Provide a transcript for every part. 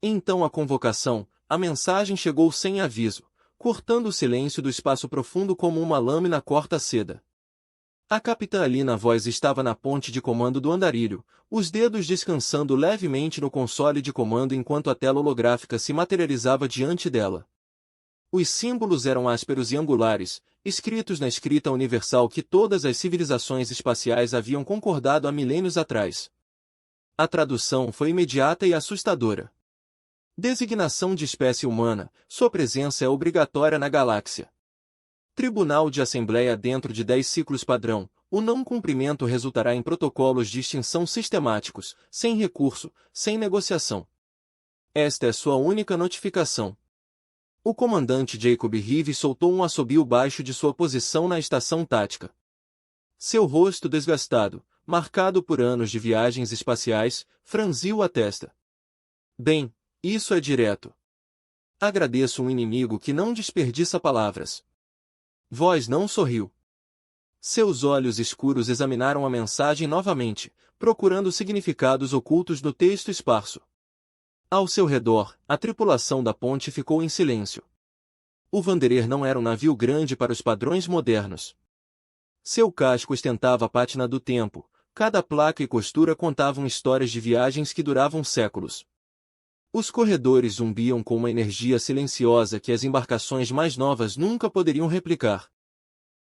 Então a convocação, a mensagem chegou sem aviso, cortando o silêncio do espaço profundo como uma lâmina corta a seda. A capitã Alina Voz estava na ponte de comando do andarilho, os dedos descansando levemente no console de comando enquanto a tela holográfica se materializava diante dela. Os símbolos eram ásperos e angulares, escritos na escrita universal que todas as civilizações espaciais haviam concordado há milênios atrás. A tradução foi imediata e assustadora. Designação de espécie humana, sua presença é obrigatória na galáxia. Tribunal de Assembleia dentro de 10 ciclos padrão, o não cumprimento resultará em protocolos de extinção sistemáticos, sem recurso, sem negociação. Esta é sua única notificação. O comandante Jacob Rive soltou um assobio baixo de sua posição na estação tática. Seu rosto desgastado, marcado por anos de viagens espaciais, franziu a testa. Bem, isso é direto. Agradeço um inimigo que não desperdiça palavras. Voz não sorriu. Seus olhos escuros examinaram a mensagem novamente, procurando significados ocultos no texto esparso. Ao seu redor, a tripulação da ponte ficou em silêncio. O Wanderer não era um navio grande para os padrões modernos. Seu casco ostentava a pátina do tempo, cada placa e costura contavam histórias de viagens que duravam séculos. Os corredores zumbiam com uma energia silenciosa que as embarcações mais novas nunca poderiam replicar.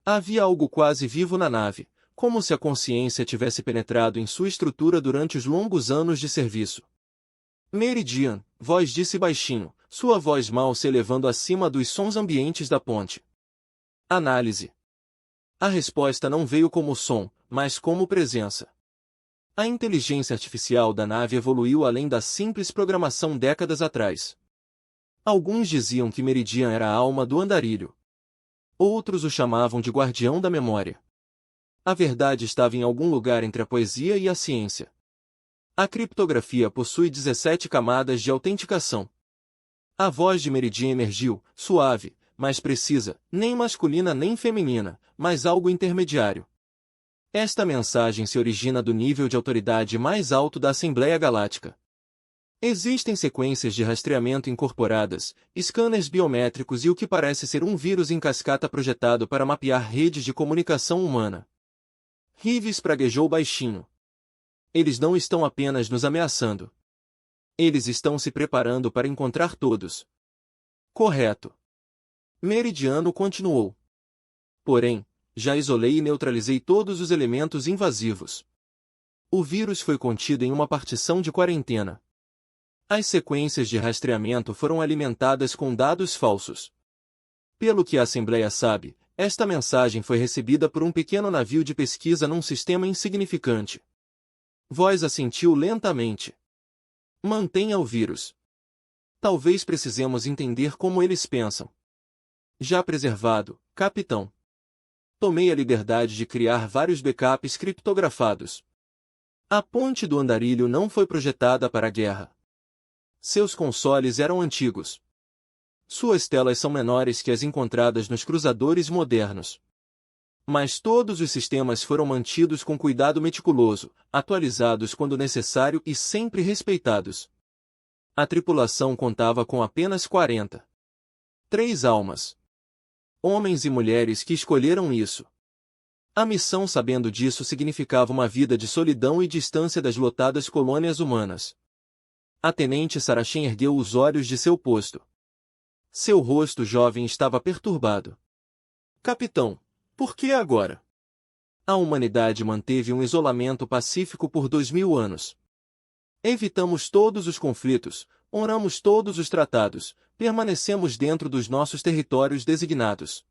Havia algo quase vivo na nave, como se a consciência tivesse penetrado em sua estrutura durante os longos anos de serviço. Meridian, Voz disse baixinho, sua voz mal se elevando acima dos sons ambientes da ponte. Análise. A resposta não veio como som, mas como presença. A inteligência artificial da nave evoluiu além da simples programação décadas atrás. Alguns diziam que Meridian era a alma do andarilho. Outros o chamavam de guardião da memória. A verdade estava em algum lugar entre a poesia e a ciência. A criptografia possui 17 camadas de autenticação. A voz de Meridian emergiu, suave, mas precisa, nem masculina nem feminina, mas algo intermediário. Esta mensagem se origina do nível de autoridade mais alto da Assembleia Galáctica. Existem sequências de rastreamento incorporadas, scanners biométricos e o que parece ser um vírus em cascata projetado para mapear redes de comunicação humana. Rives praguejou baixinho. Eles não estão apenas nos ameaçando. Eles estão se preparando para encontrar todos. Correto. Meridiano continuou. Porém, já isolei e neutralizei todos os elementos invasivos. O vírus foi contido em uma partição de quarentena. As sequências de rastreamento foram alimentadas com dados falsos. Pelo que a Assembleia sabe, esta mensagem foi recebida por um pequeno navio de pesquisa num sistema insignificante. Voz assentiu lentamente. Mantenha o vírus. Talvez precisemos entender como eles pensam. Já preservado, capitão. Tomei a liberdade de criar vários backups criptografados. A ponte do andarilho não foi projetada para a guerra. Seus consoles eram antigos. Suas telas são menores que as encontradas nos cruzadores modernos. Mas todos os sistemas foram mantidos com cuidado meticuloso, atualizados quando necessário e sempre respeitados. A tripulação contava com apenas 43 almas. Homens e mulheres que escolheram isso. A missão sabendo disso significava uma vida de solidão e distância das lotadas colônias humanas. A tenente Saracen ergueu os olhos de seu posto. Seu rosto jovem estava perturbado. Capitão, por que agora? A humanidade manteve um isolamento pacífico por 2000 anos. Evitamos todos os conflitos, honramos todos os tratados, permanecemos dentro dos nossos territórios designados.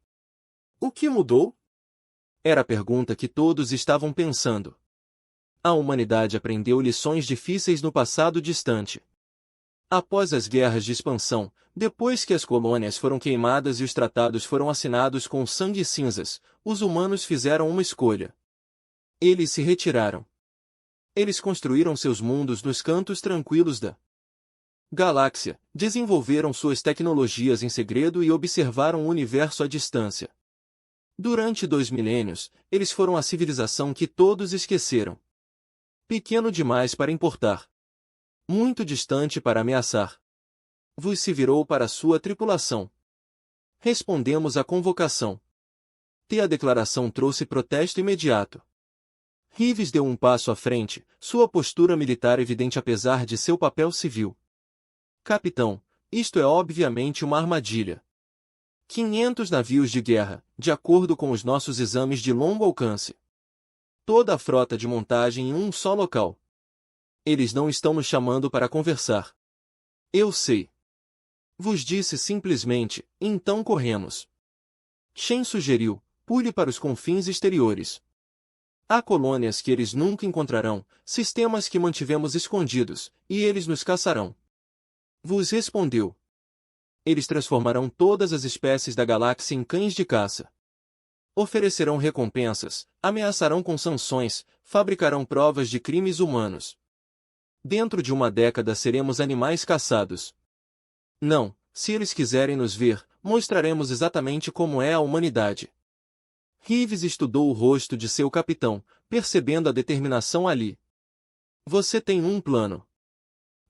O que mudou? Era a pergunta que todos estavam pensando. A humanidade aprendeu lições difíceis no passado distante. Após as guerras de expansão, depois que as colônias foram queimadas e os tratados foram assinados com sangue e cinzas, os humanos fizeram uma escolha. Eles se retiraram. Eles construíram seus mundos nos cantos tranquilos da galáxia, desenvolveram suas tecnologias em segredo e observaram o universo à distância. Durante 2 milênios, eles foram a civilização que todos esqueceram. Pequeno demais para importar. Muito distante para ameaçar. Vos se virou para a sua tripulação. Respondemos à convocação. A declaração trouxe protesto imediato. Rives deu um passo à frente, sua postura militar evidente apesar de seu papel civil. Capitão, isto é obviamente uma armadilha. 500 navios de guerra, de acordo com os nossos exames de longo alcance. Toda a frota de montagem em um só local. Eles não estão nos chamando para conversar. Eu sei. Vos disse simplesmente, então corremos. Shen sugeriu, pule para os confins exteriores. Há colônias que eles nunca encontrarão, sistemas que mantivemos escondidos, e eles nos caçarão. Vos respondeu. Eles transformarão todas as espécies da galáxia em cães de caça. Oferecerão recompensas, ameaçarão com sanções, fabricarão provas de crimes humanos. Dentro de uma década seremos animais caçados. Não, se eles quiserem nos ver, mostraremos exatamente como é a humanidade. Rives estudou o rosto de seu capitão, percebendo a determinação ali. Você tem um plano.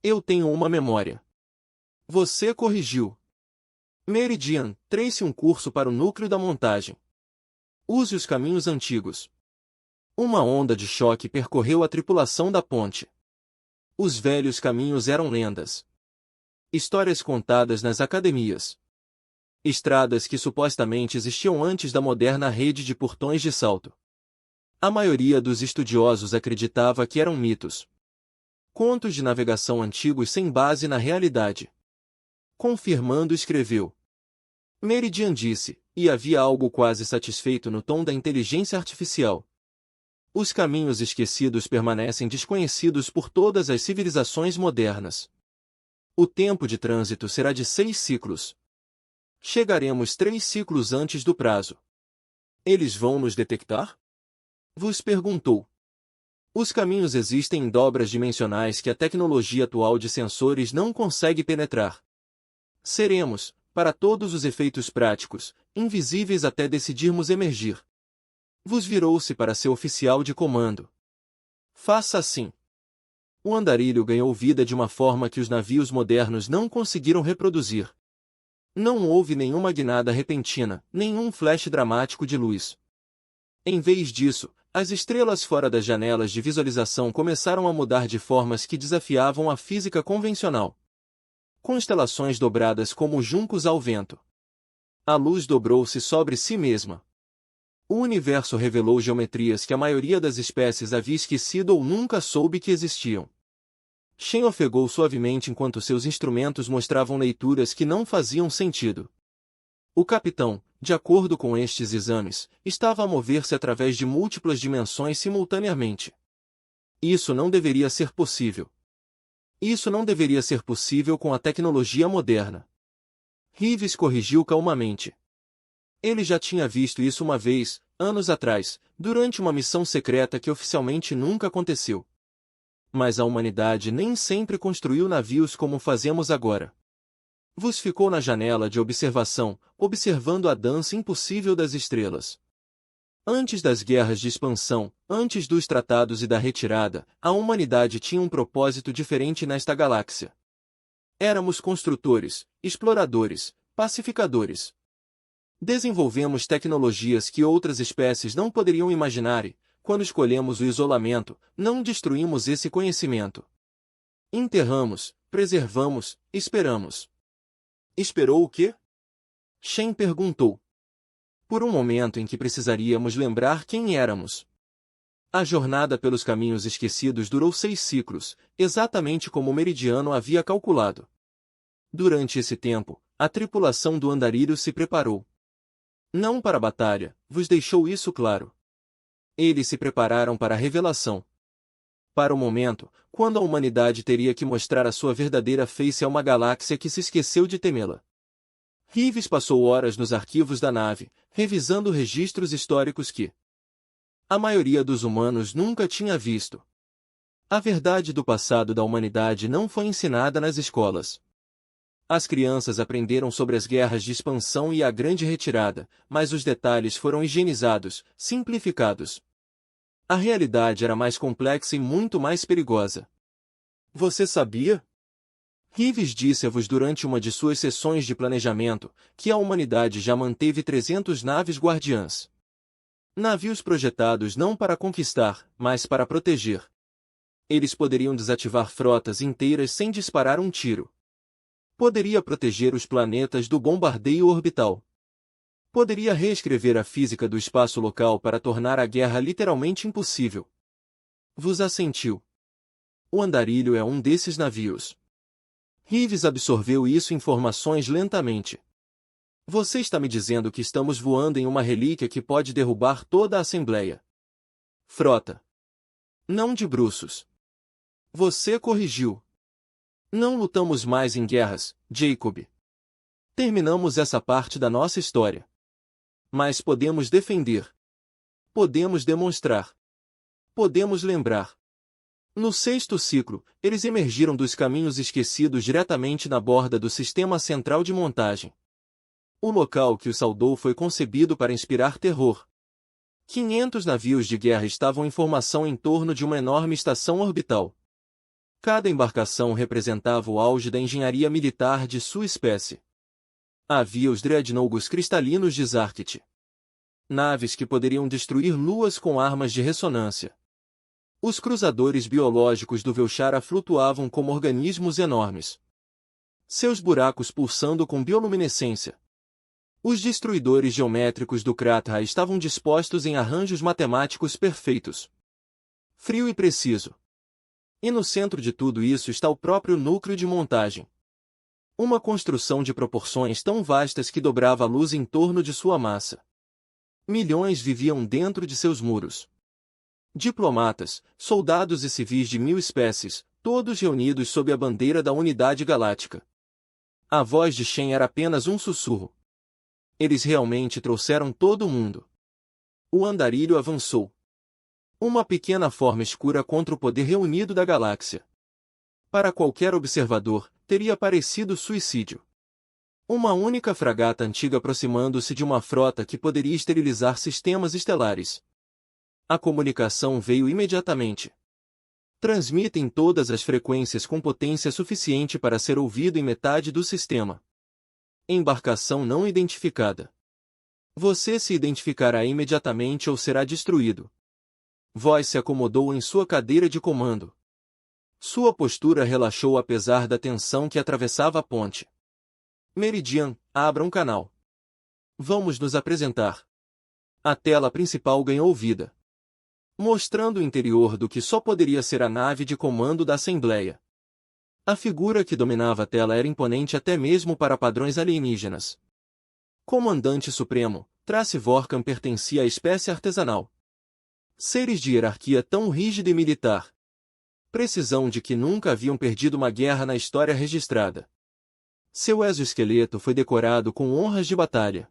Eu tenho uma memória. Você corrigiu. Meridian, trace um curso para o núcleo da montagem. Use os caminhos antigos. Uma onda de choque percorreu a tripulação da ponte. Os velhos caminhos eram lendas. Histórias contadas nas academias. Estradas que supostamente existiam antes da moderna rede de portões de salto. A maioria dos estudiosos acreditava que eram mitos. Contos de navegação antigos sem base na realidade. Confirmando escreveu. Meridian disse, e havia algo quase satisfeito no tom da inteligência artificial. Os caminhos esquecidos permanecem desconhecidos por todas as civilizações modernas. O tempo de trânsito será de 6 ciclos. Chegaremos 3 ciclos antes do prazo. Eles vão nos detectar? Vos perguntou. Os caminhos existem em dobras dimensionais que a tecnologia atual de sensores não consegue penetrar. Seremos, para todos os efeitos práticos, invisíveis até decidirmos emergir. Vos virou-se para seu oficial de comando. Faça assim. O andarilho ganhou vida de uma forma que os navios modernos não conseguiram reproduzir. Não houve nenhuma guinada repentina, nenhum flash dramático de luz. Em vez disso, as estrelas fora das janelas de visualização começaram a mudar de formas que desafiavam a física convencional. Constelações dobradas como juncos ao vento. A luz dobrou-se sobre si mesma. O universo revelou geometrias que a maioria das espécies havia esquecido ou nunca soube que existiam. Shen ofegou suavemente enquanto seus instrumentos mostravam leituras que não faziam sentido. O capitão, de acordo com estes exames, estava a mover-se através de múltiplas dimensões simultaneamente. Isso não deveria ser possível. Isso não deveria ser possível com a tecnologia moderna. Rives corrigiu calmamente. Ele já tinha visto isso uma vez, anos atrás, durante uma missão secreta que oficialmente nunca aconteceu. Mas a humanidade nem sempre construiu navios como fazemos agora. Vos ficou na janela de observação, observando a dança impossível das estrelas. Antes das guerras de expansão, antes dos tratados e da retirada, a humanidade tinha um propósito diferente nesta galáxia. Éramos construtores, exploradores, pacificadores. Desenvolvemos tecnologias que outras espécies não poderiam imaginar e, quando escolhemos o isolamento, não destruímos esse conhecimento. Enterramos, preservamos, esperamos. Esperou o quê? Shen perguntou. Por um momento em que precisaríamos lembrar quem éramos. A jornada pelos caminhos esquecidos durou 6 ciclos, exatamente como o Meridiano havia calculado. Durante esse tempo, a tripulação do andarilho se preparou. Não para a batalha, vos deixou isso claro. Eles se prepararam para a revelação. Para o momento, quando a humanidade teria que mostrar a sua verdadeira face a uma galáxia que se esqueceu de temê-la. Rives passou horas nos arquivos da nave, revisando registros históricos que a maioria dos humanos nunca tinha visto. A verdade do passado da humanidade não foi ensinada nas escolas. As crianças aprenderam sobre as guerras de expansão e a grande retirada, mas os detalhes foram higienizados, simplificados. A realidade era mais complexa e muito mais perigosa. Você sabia? Rives disse-vos durante uma de suas sessões de planejamento que a humanidade já manteve 300 naves guardiãs. Navios projetados não para conquistar, mas para proteger. Eles poderiam desativar frotas inteiras sem disparar um tiro. Poderia proteger os planetas do bombardeio orbital. Poderia reescrever a física do espaço local para tornar a guerra literalmente impossível. Vos assentiu. O andarilho é um desses navios. Rives absorveu isso informações lentamente. Você está me dizendo que estamos voando em uma relíquia que pode derrubar toda a Assembleia. Frota. Não de bruços. Você corrigiu. Não lutamos mais em guerras, Jacob. Terminamos essa parte da nossa história. Mas podemos defender. Podemos demonstrar. Podemos lembrar. No sexto ciclo, eles emergiram dos caminhos esquecidos diretamente na borda do sistema central de montagem. O local que os saudou foi concebido para inspirar terror. 500 navios de guerra estavam em formação em torno de uma enorme estação orbital. Cada embarcação representava o auge da engenharia militar de sua espécie. Havia os dreadnoughts cristalinos de Zarkit. Naves que poderiam destruir luas com armas de ressonância. Os cruzadores biológicos do Velshara flutuavam como organismos enormes. Seus buracos pulsando com bioluminescência. Os destruidores geométricos do Kratra estavam dispostos em arranjos matemáticos perfeitos. Frio e preciso. E no centro de tudo isso está o próprio núcleo de montagem. Uma construção de proporções tão vastas que dobrava a luz em torno de sua massa. Milhões viviam dentro de seus muros. Diplomatas, soldados e civis de 1000 espécies, todos reunidos sob a bandeira da Unidade Galáctica. A voz de Shen era apenas um sussurro. Eles realmente trouxeram todo mundo. O andarilho avançou. Uma pequena forma escura contra o poder reunido da galáxia. Para qualquer observador, teria parecido suicídio. Uma única fragata antiga aproximando-se de uma frota que poderia esterilizar sistemas estelares. A comunicação veio imediatamente. Transmitem todas as frequências com potência suficiente para ser ouvido em metade do sistema. Embarcação não identificada. Você se identificará imediatamente ou será destruído. Voz se acomodou em sua cadeira de comando. Sua postura relaxou apesar da tensão que atravessava a ponte. Meridian, abra um canal. Vamos nos apresentar. A tela principal ganhou vida, mostrando o interior do que só poderia ser a nave de comando da Assembleia. A figura que dominava a tela era imponente até mesmo para padrões alienígenas. Comandante Supremo, Trace Vorkan pertencia à espécie artesanal. Seres de hierarquia tão rígida e militar. Precisão de que nunca haviam perdido uma guerra na história registrada. Seu exoesqueleto foi decorado com honras de batalha.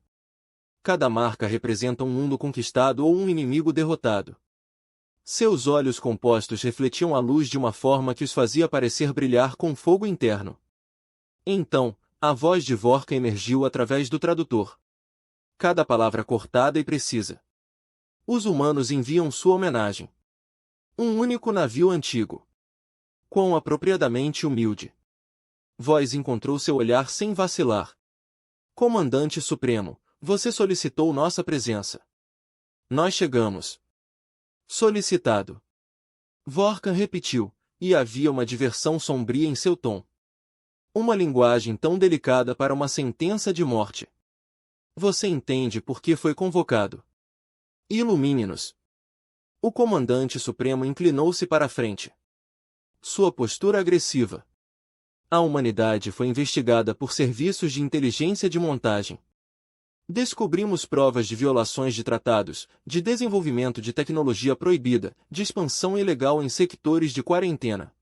Cada marca representa um mundo conquistado ou um inimigo derrotado. Seus olhos compostos refletiam a luz de uma forma que os fazia parecer brilhar com fogo interno. Então, a voz de Vorka emergiu através do tradutor. Cada palavra cortada e precisa. Os humanos enviam sua homenagem. Um único navio antigo. Quão apropriadamente humilde. Voz encontrou seu olhar sem vacilar. Comandante Supremo, você solicitou nossa presença. Nós chegamos. Solicitado. Vorkan repetiu, e havia uma diversão sombria em seu tom. Uma linguagem tão delicada para uma sentença de morte. Você entende por que foi convocado. Ilumine-nos. O comandante supremo inclinou-se para a frente. Sua postura agressiva. A humanidade foi investigada por serviços de inteligência de montagem. Descobrimos provas de violações de tratados, de desenvolvimento de tecnologia proibida, de expansão ilegal em sectores de quarentena.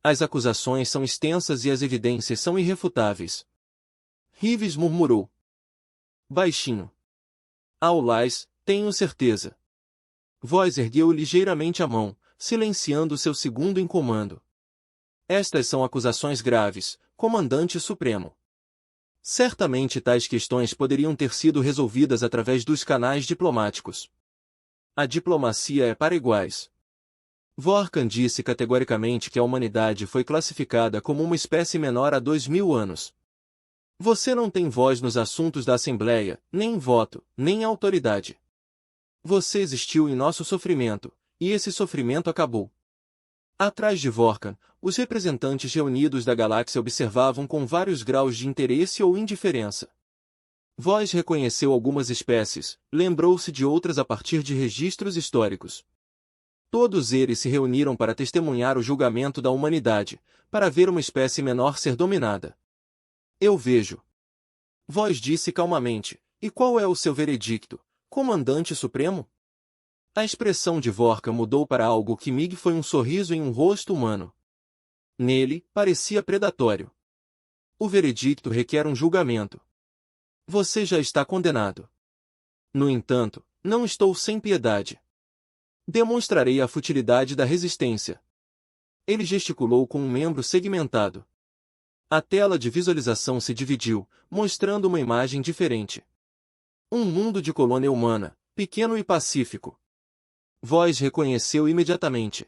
As acusações são extensas e as evidências são irrefutáveis. Rives murmurou. Baixinho. Aulais, tenho certeza. Voz ergueu ligeiramente a mão, silenciando seu segundo em comando. Estas são acusações graves, comandante supremo. Certamente tais questões poderiam ter sido resolvidas através dos canais diplomáticos. A diplomacia é para iguais. Vorkan disse categoricamente que a humanidade foi classificada como uma espécie menor há 2000 anos. Você não tem voz nos assuntos da Assembleia, nem voto, nem autoridade. Você existiu em nosso sofrimento, e esse sofrimento acabou. Atrás de Vorkan, os representantes reunidos da galáxia observavam com vários graus de interesse ou indiferença. Voz reconheceu algumas espécies, lembrou-se de outras a partir de registros históricos. Todos eles se reuniram para testemunhar o julgamento da humanidade, para ver uma espécie menor ser dominada. Eu vejo. Voz disse calmamente, e qual é o seu veredicto, Comandante Supremo? A expressão de Vorka mudou para algo que Mig foi um sorriso em um rosto humano. Nele, parecia predatório. O veredicto requer um julgamento. Você já está condenado. No entanto, não estou sem piedade. Demonstrarei a futilidade da resistência. Ele gesticulou com um membro segmentado. A tela de visualização se dividiu, mostrando uma imagem diferente. Um mundo de colônia humana, pequeno e pacífico. Voz reconheceu imediatamente.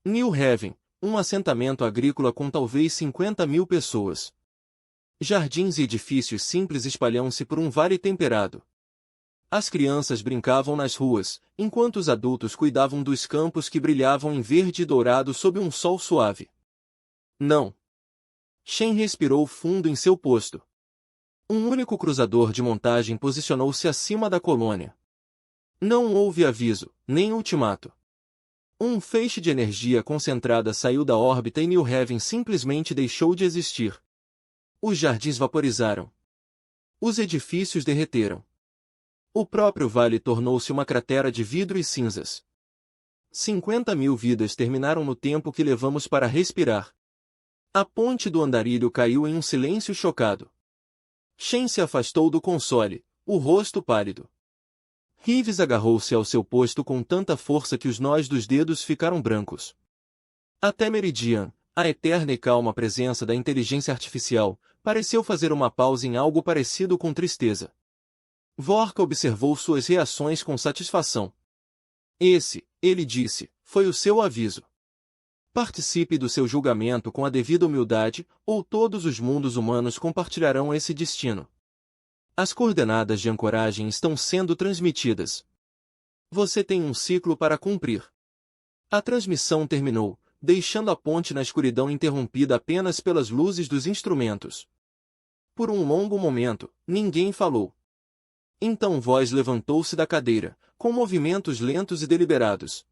New Haven, um assentamento agrícola com talvez 50.000 pessoas. Jardins e edifícios simples espalham-se por um vale temperado. As crianças brincavam nas ruas, enquanto os adultos cuidavam dos campos que brilhavam em verde e dourado sob um sol suave. Não. Shen respirou fundo em seu posto. Um único cruzador de montagem posicionou-se acima da colônia. Não houve aviso, nem ultimato. Um feixe de energia concentrada saiu da órbita e New Haven simplesmente deixou de existir. Os jardins vaporizaram. Os edifícios derreteram. O próprio vale tornou-se uma cratera de vidro e cinzas. 50.000 vidas terminaram no tempo que levamos para respirar. A ponte do andarilho caiu em um silêncio chocado. Shen se afastou do console, o rosto pálido. Reeves agarrou-se ao seu posto com tanta força que os nós dos dedos ficaram brancos. Até Meridian, a eterna e calma presença da inteligência artificial, pareceu fazer uma pausa em algo parecido com tristeza. Vorka observou suas reações com satisfação. Esse, ele disse, foi o seu aviso. Participe do seu julgamento com a devida humildade, ou todos os mundos humanos compartilharão esse destino. As coordenadas de ancoragem estão sendo transmitidas. Você tem um ciclo para cumprir. A transmissão terminou, deixando a ponte na escuridão interrompida apenas pelas luzes dos instrumentos. Por um longo momento, ninguém falou. Então Voz levantou-se da cadeira, com movimentos lentos e deliberados.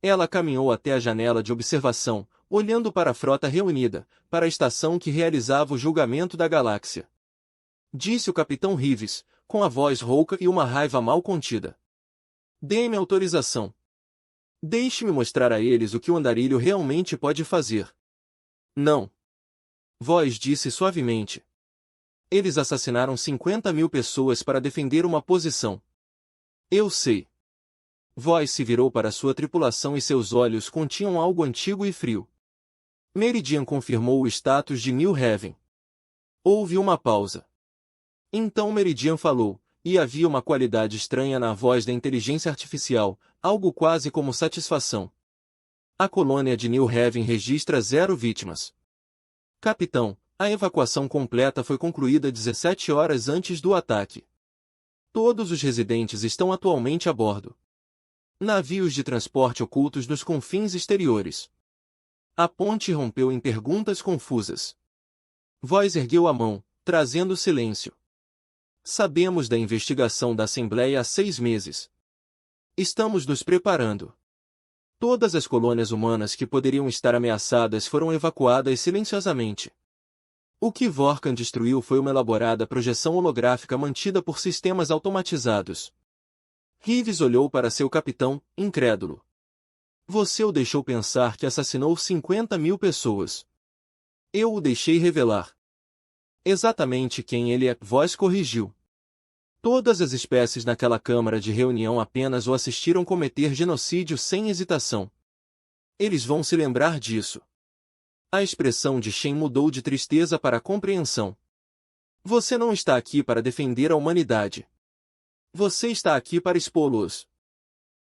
Ela caminhou até a janela de observação, olhando para a frota reunida, para a estação que realizava o julgamento da galáxia. Disse o capitão Reeves, com a voz rouca e uma raiva mal contida. Dê-me autorização. Deixe-me mostrar a eles o que o andarilho realmente pode fazer. Não. Voz disse suavemente. Eles assassinaram 50.000 pessoas para defender uma posição. Eu sei. Voz se virou para sua tripulação e seus olhos continham algo antigo e frio. Meridian confirmou o status de New Haven. Houve uma pausa. Então Meridian falou, e havia uma qualidade estranha na voz da inteligência artificial, algo quase como satisfação. A colônia de New Haven registra 0 vítimas. Capitão, a evacuação completa foi concluída 17 horas antes do ataque. Todos os residentes estão atualmente a bordo. Navios de transporte ocultos nos confins exteriores. A ponte rompeu em perguntas confusas. Voz ergueu a mão, trazendo silêncio. Sabemos da investigação da Assembleia há 6 meses. Estamos nos preparando. Todas as colônias humanas que poderiam estar ameaçadas foram evacuadas silenciosamente. O que Vorkan destruiu foi uma elaborada projeção holográfica mantida por sistemas automatizados. Reeves olhou para seu capitão, incrédulo. Você o deixou pensar que assassinou 50.000 pessoas. Eu o deixei revelar. Exatamente quem ele é, Voz corrigiu. Todas as espécies naquela câmara de reunião apenas o assistiram cometer genocídio sem hesitação. Eles vão se lembrar disso. A expressão de Shen mudou de tristeza para compreensão. Você não está aqui para defender a humanidade. Você está aqui para expô-los.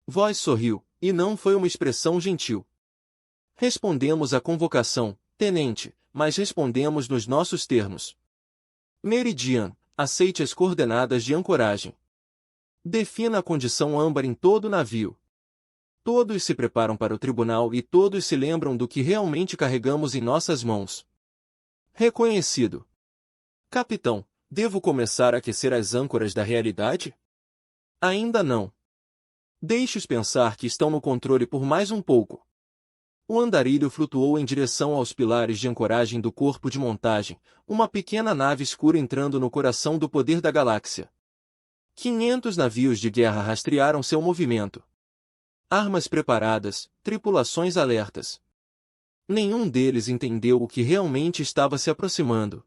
Voz sorriu, e não foi uma expressão gentil. Respondemos à convocação, tenente, mas respondemos nos nossos termos. Meridian, aceite as coordenadas de ancoragem. Defina a condição âmbar em todo o navio. Todos se preparam para o tribunal e todos se lembram do que realmente carregamos em nossas mãos. Reconhecido. Capitão, devo começar a aquecer as âncoras da realidade? Ainda não. Deixe-os pensar que estão no controle por mais um pouco. O andarilho flutuou em direção aos pilares de ancoragem do corpo de montagem, uma pequena nave escura entrando no coração do poder da galáxia. 500 navios de guerra rastrearam seu movimento. Armas preparadas, tripulações alertas. Nenhum deles entendeu o que realmente estava se aproximando.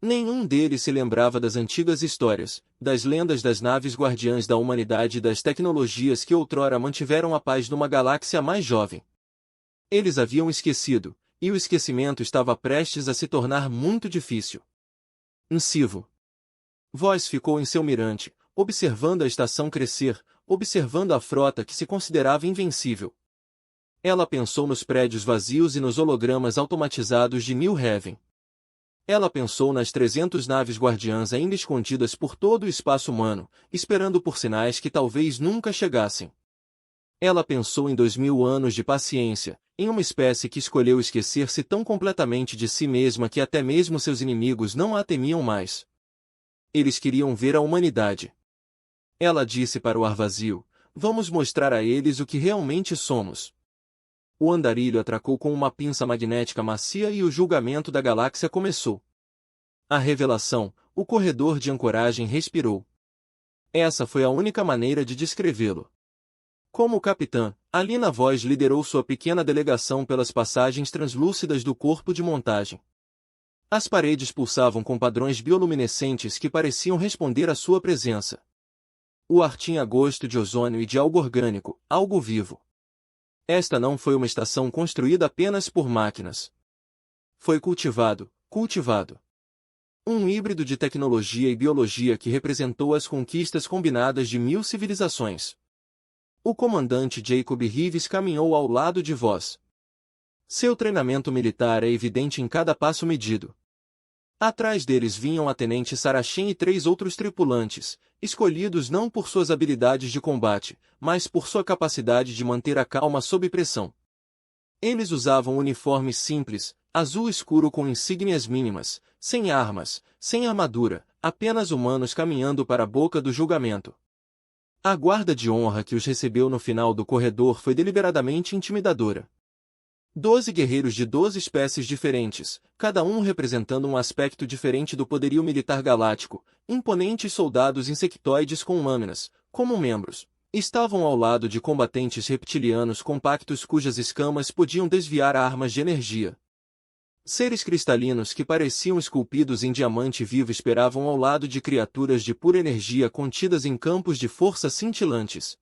Nenhum deles se lembrava das antigas histórias, das lendas das naves guardiãs da humanidade e das tecnologias que outrora mantiveram a paz numa galáxia mais jovem. Eles haviam esquecido, e o esquecimento estava prestes a se tornar muito difícil. Nsivo. Voz ficou em seu mirante, observando a estação crescer, observando a frota que se considerava invencível. Ela pensou nos prédios vazios e nos hologramas automatizados de New Haven. Ela pensou nas 300 naves guardiãs ainda escondidas por todo o espaço humano, esperando por sinais que talvez nunca chegassem. Ela pensou em 2000 anos de paciência, em uma espécie que escolheu esquecer-se tão completamente de si mesma que até mesmo seus inimigos não a temiam mais. Eles queriam ver a humanidade. Ela disse para o ar vazio, vamos mostrar a eles o que realmente somos. O andarilho atracou com uma pinça magnética macia e o julgamento da galáxia começou. A revelação, o corredor de ancoragem respirou. Essa foi a única maneira de descrevê-lo. Como capitã, Alina Voz liderou sua pequena delegação pelas passagens translúcidas do corpo de montagem. As paredes pulsavam com padrões bioluminescentes que pareciam responder à sua presença. O ar tinha gosto de ozônio e de algo orgânico, algo vivo. Esta não foi uma estação construída apenas por máquinas. Foi cultivado. Um híbrido de tecnologia e biologia que representou as conquistas combinadas de 1000 civilizações. O comandante Jacob Rives caminhou ao lado de Voz. Seu treinamento militar é evidente em cada passo medido. Atrás deles vinham a tenente Saracen e 3 outros tripulantes, escolhidos não por suas habilidades de combate, mas por sua capacidade de manter a calma sob pressão. Eles usavam uniformes simples, azul escuro com insígnias mínimas, sem armas, sem armadura, apenas humanos caminhando para a boca do julgamento. A guarda de honra que os recebeu no final do corredor foi deliberadamente intimidadora. 12 guerreiros de 12 espécies diferentes, cada um representando um aspecto diferente do poderio militar galáctico, imponentes soldados insectoides com lâminas, como membros, estavam ao lado de combatentes reptilianos compactos cujas escamas podiam desviar armas de energia. Seres cristalinos que pareciam esculpidos em diamante vivo esperavam ao lado de criaturas de pura energia contidas em campos de força cintilantes.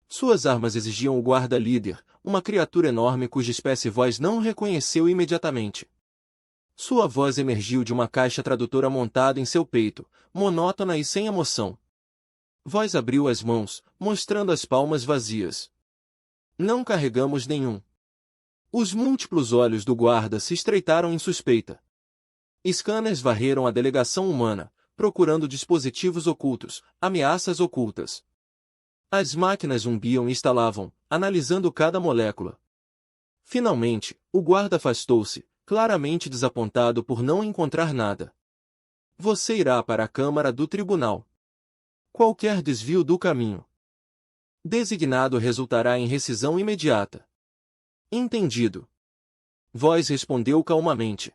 Suas armas exigiam o guarda-líder, uma criatura enorme cuja espécie Voz não reconheceu imediatamente. Sua voz emergiu de uma caixa tradutora montada em seu peito, monótona e sem emoção. Voz abriu as mãos, mostrando as palmas vazias. Não carregamos nenhum. Os múltiplos olhos do guarda se estreitaram em suspeita. Scanners varreram a delegação humana, procurando dispositivos ocultos, ameaças ocultas. As máquinas zumbiam e estalavam, analisando cada molécula. Finalmente, o guarda afastou-se, claramente desapontado por não encontrar nada. Você irá para a Câmara do Tribunal. Qualquer desvio do caminho designado resultará em rescisão imediata. Entendido. Voz respondeu calmamente.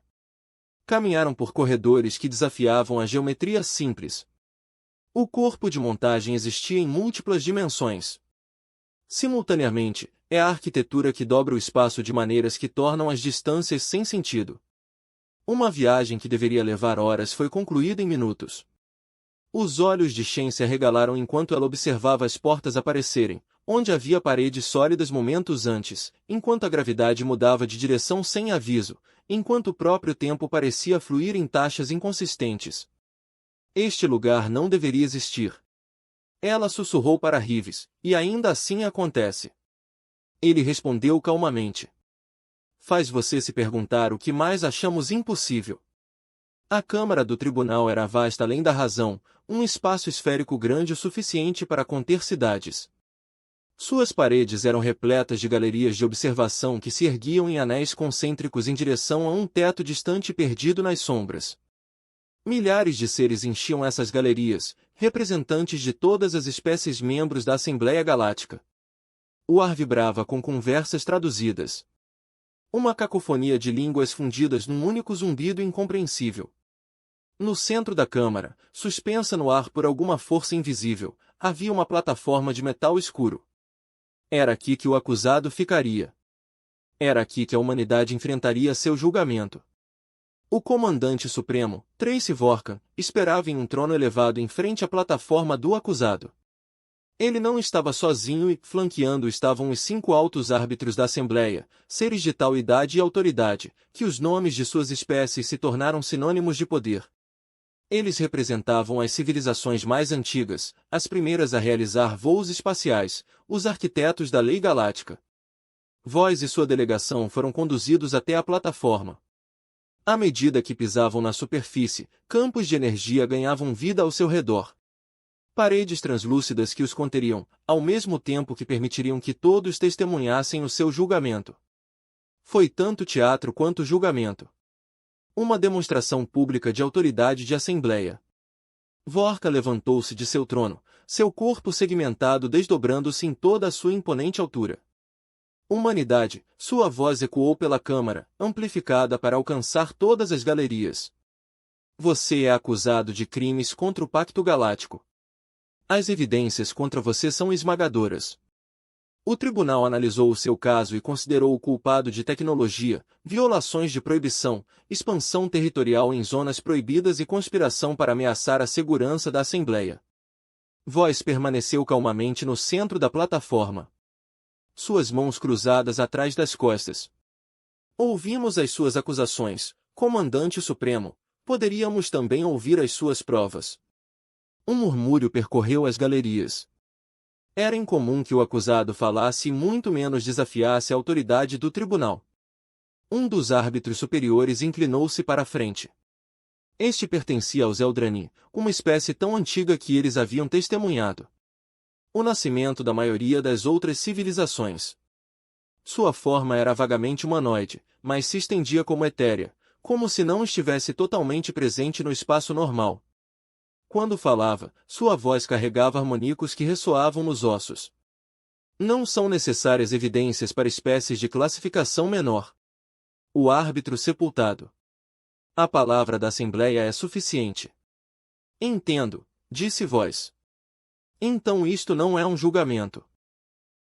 Caminharam por corredores que desafiavam a geometria simples. O corpo de montagem existia em múltiplas dimensões. Simultaneamente, é a arquitetura que dobra o espaço de maneiras que tornam as distâncias sem sentido. Uma viagem que deveria levar horas foi concluída em minutos. Os olhos de Shen se arregalaram enquanto ela observava as portas aparecerem, onde havia paredes sólidas momentos antes, enquanto a gravidade mudava de direção sem aviso, enquanto o próprio tempo parecia fluir em taxas inconsistentes. Este lugar não deveria existir. Ela sussurrou para Rives, e ainda assim acontece. Ele respondeu calmamente. Faz você se perguntar o que mais achamos impossível. A câmara do tribunal era vasta além da razão, um espaço esférico grande o suficiente para conter cidades. Suas paredes eram repletas de galerias de observação que se erguiam em anéis concêntricos em direção a um teto distante perdido nas sombras. Milhares de seres enchiam essas galerias, representantes de todas as espécies membros da Assembleia Galáctica. O ar vibrava com conversas traduzidas. Uma cacofonia de línguas fundidas num único zumbido incompreensível. No centro da câmara, suspensa no ar por alguma força invisível, havia uma plataforma de metal escuro. Era aqui que o acusado ficaria. Era aqui que a humanidade enfrentaria seu julgamento. O comandante supremo, Tracy Vorkan, esperava em um trono elevado em frente à plataforma do acusado. Ele não estava sozinho e, flanqueando estavam os 5 altos árbitros da Assembleia, seres de tal idade e autoridade, que os nomes de suas espécies se tornaram sinônimos de poder. Eles representavam as civilizações mais antigas, as primeiras a realizar voos espaciais, os arquitetos da lei galáctica. Voz e sua delegação foram conduzidos até a plataforma. À medida que pisavam na superfície, campos de energia ganhavam vida ao seu redor. Paredes translúcidas que os conteriam, ao mesmo tempo que permitiriam que todos testemunhassem o seu julgamento. Foi tanto teatro quanto julgamento. Uma demonstração pública de autoridade de assembleia. Vorka levantou-se de seu trono, seu corpo segmentado desdobrando-se em toda a sua imponente altura. Humanidade, sua voz ecoou pela câmara, amplificada para alcançar todas as galerias. Você é acusado de crimes contra o Pacto Galáctico. As evidências contra você são esmagadoras. O tribunal analisou o seu caso e considerou-o culpado de tecnologia, violações de proibição, expansão territorial em zonas proibidas e conspiração para ameaçar a segurança da Assembleia. Voz permaneceu calmamente no centro da plataforma. Suas mãos cruzadas atrás das costas. Ouvimos as suas acusações, Comandante Supremo. Poderíamos também ouvir as suas provas. Um murmúrio percorreu as galerias. Era incomum que o acusado falasse e muito menos desafiasse a autoridade do tribunal. Um dos árbitros superiores inclinou-se para a frente. Este pertencia aos Eldrani, uma espécie tão antiga que eles haviam testemunhado o nascimento da maioria das outras civilizações. Sua forma era vagamente humanoide, mas se estendia como etérea, como se não estivesse totalmente presente no espaço normal. Quando falava, sua voz carregava harmônicos que ressoavam nos ossos. Não são necessárias evidências para espécies de classificação menor. O árbitro sepultado. A palavra da Assembleia é suficiente. Entendo, disse Voz. Então isto não é um julgamento.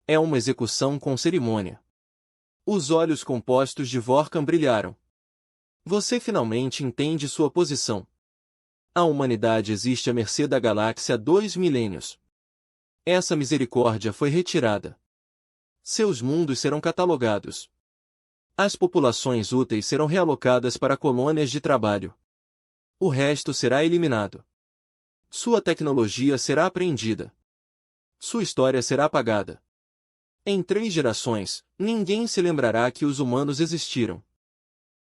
É uma execução com cerimônia. Os olhos compostos de Vorkan brilharam. Você finalmente entende sua posição. A humanidade existe à mercê da galáxia há 2 milênios. Essa misericórdia foi retirada. Seus mundos serão catalogados. As populações úteis serão realocadas para colônias de trabalho. O resto será eliminado. Sua tecnologia será apreendida. Sua história será apagada. Em 3 gerações, ninguém se lembrará que os humanos existiram.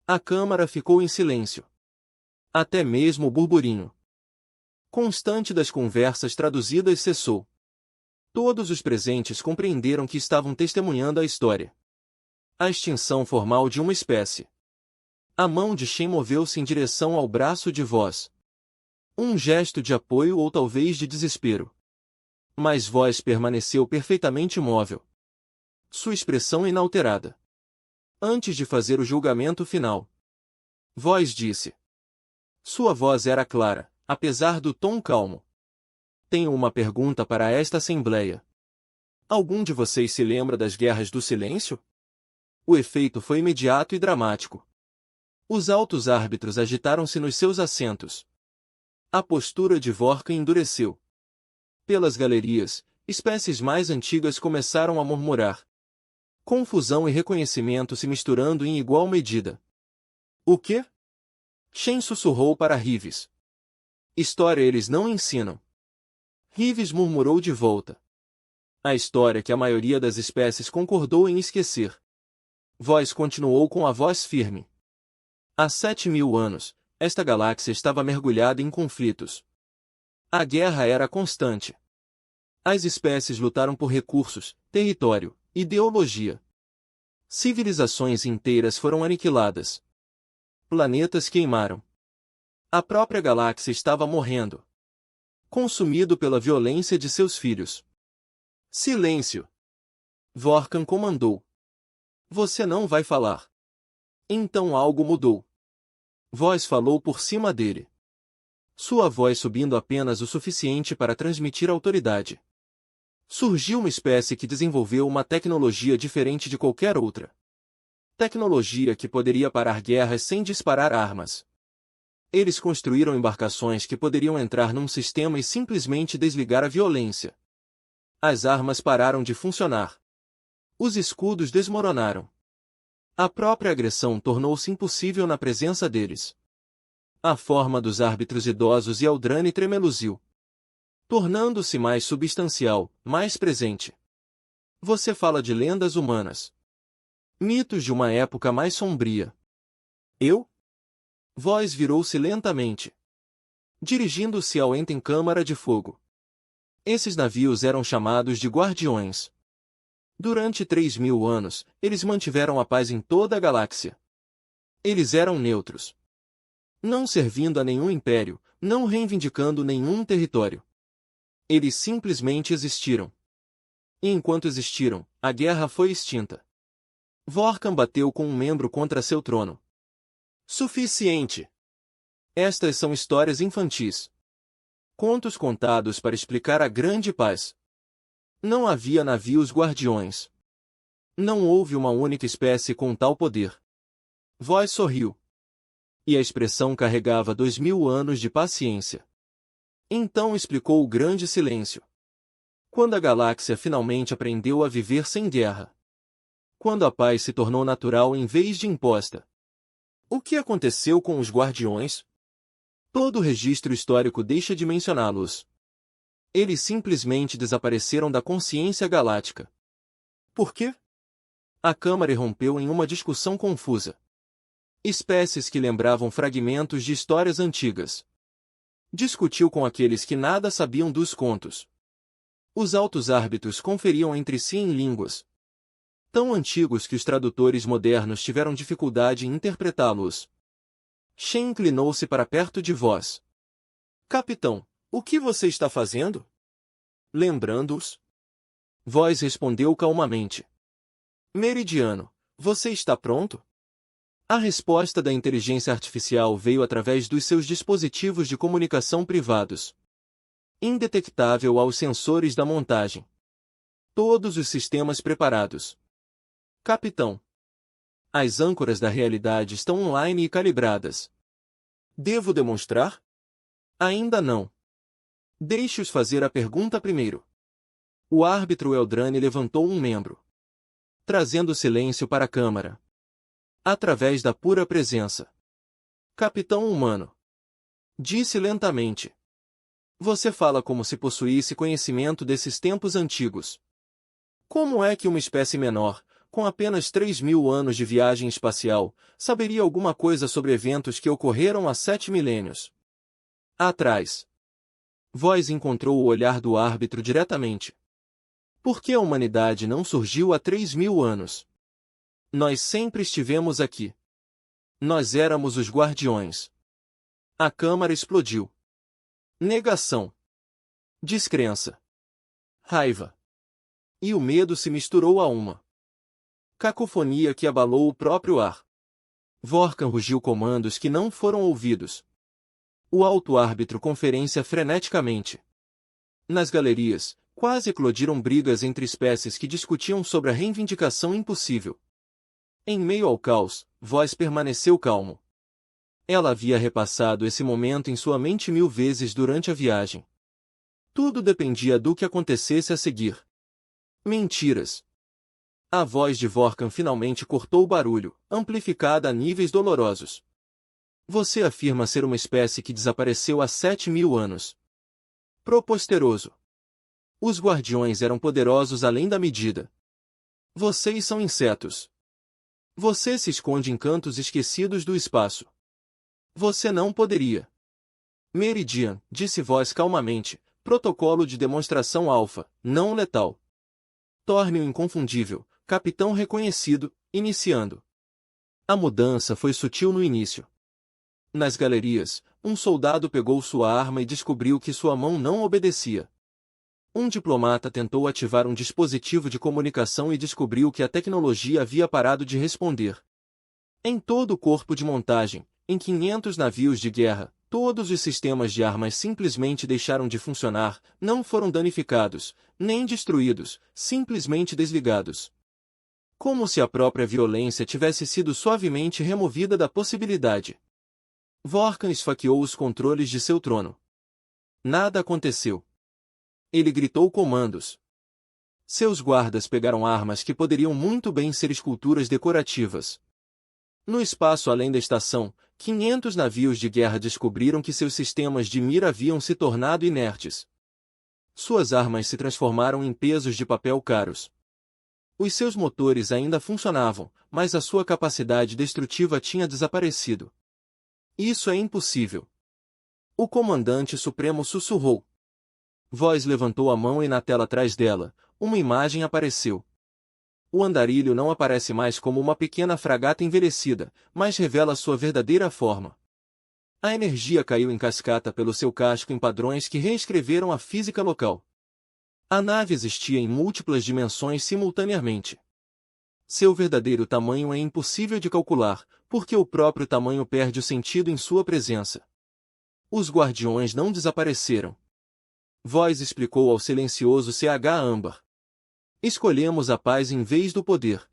A Câmara ficou em silêncio. Até mesmo o burburinho constante das conversas traduzidas cessou. Todos os presentes compreenderam que estavam testemunhando a história. A extinção formal de uma espécie. A mão de Shen moveu-se em direção ao braço de Voz. Um gesto de apoio ou talvez de desespero. Mas Voz permaneceu perfeitamente imóvel. Sua expressão inalterada. Antes de fazer o julgamento final, Voz disse. Sua voz era clara, apesar do tom calmo. Tenho uma pergunta para esta Assembleia. Algum de vocês se lembra das Guerras do Silêncio? O efeito foi imediato e dramático. Os altos árbitros agitaram-se nos seus assentos. A postura de Vorkan endureceu. Pelas galerias, espécies mais antigas começaram a murmurar. Confusão e reconhecimento se misturando em igual medida. O quê? Shen sussurrou para Rives. História eles não ensinam. Rives murmurou de volta. A história que a maioria das espécies concordou em esquecer. Voz continuou com a voz firme. Há 7.000 anos, esta galáxia estava mergulhada em conflitos. A guerra era constante. As espécies lutaram por recursos, território, ideologia. Civilizações inteiras foram aniquiladas. Planetas queimaram. A própria galáxia estava morrendo. Consumido pela violência de seus filhos. Silêncio! Vorkan comandou. Você não vai falar. Então algo mudou. Voz falou por cima dele. Sua voz subindo apenas o suficiente para transmitir autoridade. Surgiu uma espécie que desenvolveu uma tecnologia diferente de qualquer outra. Tecnologia que poderia parar guerras sem disparar armas. Eles construíram embarcações que poderiam entrar num sistema e simplesmente desligar a violência. As armas pararam de funcionar. Os escudos desmoronaram. A própria agressão tornou-se impossível na presença deles. A forma dos árbitros idosos e Eldrani tremeluziu, tornando-se mais substancial, mais presente. Você fala de lendas humanas. Mitos de uma época mais sombria. Eu? Voz virou-se lentamente, dirigindo-se ao Enten Câmara de Fogo. Esses navios eram chamados de guardiões. Durante 3.000 anos, eles mantiveram a paz em toda a galáxia. Eles eram neutros. Não servindo a nenhum império, não reivindicando nenhum território. Eles simplesmente existiram. E enquanto existiram, a guerra foi extinta. Vorkan bateu com um membro contra seu trono. Suficiente! Estas são histórias infantis. Contos contados para explicar a grande paz. Não havia navios guardiões. Não houve uma única espécie com tal poder. Voz sorriu. E a expressão carregava 2.000 anos de paciência. Então explicou o grande silêncio. Quando a galáxia finalmente aprendeu a viver sem guerra. Quando a paz se tornou natural em vez de imposta. O que aconteceu com os guardiões? Todo o registro histórico deixa de mencioná-los. Eles simplesmente desapareceram da consciência galáctica. Por quê? A Câmara irrompeu em uma discussão confusa. Espécies que lembravam fragmentos de histórias antigas. Discutiu com aqueles que nada sabiam dos contos. Os altos árbitros conferiam entre si em línguas tão antigos que os tradutores modernos tiveram dificuldade em interpretá-los. Shen inclinou-se para perto de Voz. Capitão, o que você está fazendo? Lembrando-os? Voz respondeu calmamente. Meridiano, você está pronto? A resposta da inteligência artificial veio através dos seus dispositivos de comunicação privados. Indetectável aos sensores da montagem. Todos os sistemas preparados. Capitão. As âncoras da realidade estão online e calibradas. Devo demonstrar? Ainda não. Deixe-os fazer a pergunta primeiro. O árbitro Eldrani levantou um membro, trazendo silêncio para a Câmara. Através da pura presença. Capitão humano. Disse lentamente. Você fala como se possuísse conhecimento desses tempos antigos. Como é que uma espécie menor, com apenas 3.000 anos de viagem espacial, saberia alguma coisa sobre eventos que ocorreram há 7 milênios? Atrás. Voz encontrou o olhar do árbitro diretamente. Por que a humanidade não surgiu há 3.000 anos? Nós sempre estivemos aqui. Nós éramos os guardiões. A Câmara explodiu. Negação. Descrença. Raiva. E o medo se misturou a uma cacofonia que abalou o próprio ar. Vorkan rugiu comandos que não foram ouvidos. O alto árbitro conferência freneticamente. Nas galerias, quase eclodiram brigas entre espécies que discutiam sobre a reivindicação impossível. Em meio ao caos, Voz permaneceu calmo. Ela havia repassado esse momento em sua mente 1000 vezes durante a viagem. Tudo dependia do que acontecesse a seguir. Mentiras. A voz de Vorkan finalmente cortou o barulho, amplificada a níveis dolorosos. Você afirma ser uma espécie que desapareceu há 7.000 anos. Proposteroso. Os guardiões eram poderosos além da medida. Vocês são insetos. Você se esconde em cantos esquecidos do espaço. Você não poderia. Meridian, disse Voz calmamente, protocolo de demonstração alfa, não letal. Torne-o inconfundível, capitão reconhecido, iniciando. A mudança foi sutil no início. Nas galerias, um soldado pegou sua arma e descobriu que sua mão não obedecia. Um diplomata tentou ativar um dispositivo de comunicação e descobriu que a tecnologia havia parado de responder. Em todo o corpo de montagem, em 500 navios de guerra, todos os sistemas de armas simplesmente deixaram de funcionar, não foram danificados, nem destruídos, simplesmente desligados. Como se a própria violência tivesse sido suavemente removida da possibilidade. Vorkan esfaqueou os controles de seu trono. Nada aconteceu. Ele gritou comandos. Seus guardas pegaram armas que poderiam muito bem ser esculturas decorativas. No espaço além da estação, 500 navios de guerra descobriram que seus sistemas de mira haviam se tornado inertes. Suas armas se transformaram em pesos de papel caros. Os seus motores ainda funcionavam, mas a sua capacidade destrutiva tinha desaparecido. Isso é impossível. O comandante supremo sussurrou. Voz levantou a mão e na tela atrás dela, uma imagem apareceu. O andarilho não aparece mais como uma pequena fragata envelhecida, mas revela sua verdadeira forma. A energia caiu em cascata pelo seu casco em padrões que reescreveram a física local. A nave existia em múltiplas dimensões simultaneamente. Seu verdadeiro tamanho é impossível de calcular, porque o próprio tamanho perde o sentido em sua presença. Os guardiões não desapareceram. Voz explicou ao silencioso CH Âmbar. Escolhemos a paz em vez do poder.